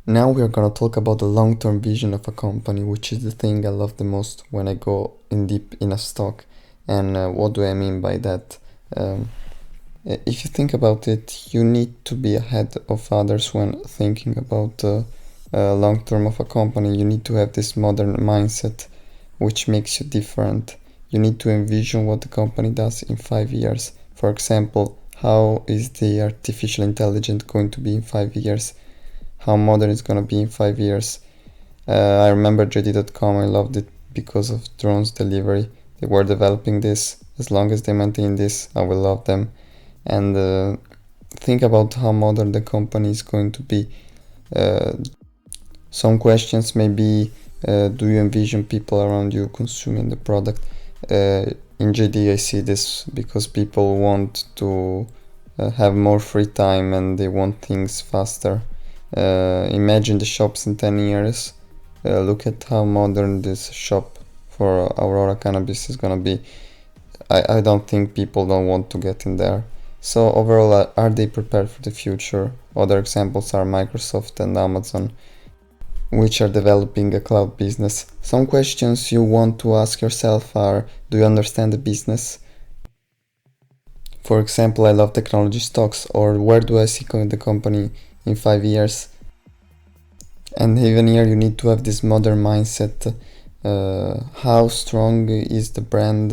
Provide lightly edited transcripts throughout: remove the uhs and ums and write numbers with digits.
Now we are gonna talk about the long-term vision of a company, which is the thing I love the most when I go in deep in a stock. And what do I mean by that? Um, if you think about it, you need to be ahead of others when thinking about the long term of a company. You need to have this modern mindset, which makes you different. You need to envision what the company does in 5 years. For example, how is the artificial intelligence going to be in 5 years? How modern it's gonna be in 5 years. I remember JD.com, I loved it because of drones delivery. They were developing this. As long as they maintain this, I will love them. And think about how modern the company is going to be. Uh, some questions may be, do you envision people around you consuming the product? In JD, I see this because people want to have more free time and they want things faster. Imagine the shops in 10 years. Look at how modern this shop for Aurora Cannabis is gonna be. I don't think people don't want to get in there. So overall, are they prepared for the future? Other examples are Microsoft and Amazon, which are developing a cloud business. Some questions you want to ask yourself are, do you understand the business? For example, I love technology stocks, or where do I see the company in 5 years? And even here you need to have this modern mindset. How strong is the brand?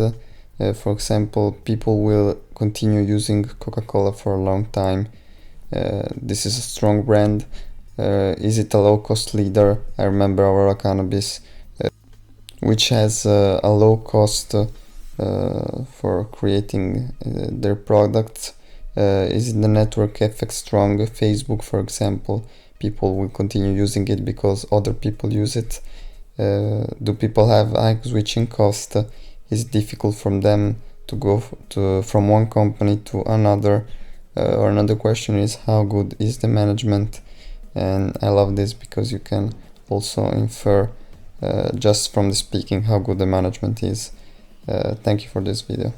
For example, people will continue using Coca-Cola for a long time. This is a strong brand. Is it a low-cost leader? I remember Aurora Cannabis, which has a low cost for creating their products. Is the network effect strong? Facebook, for example, people will continue using it because other people use it. Do people have high switching cost? Is it difficult from them to go from one company to another? Or another question is, how good is the management? And I love this because you can also infer just from the speaking how good the management is. Thank you for this video.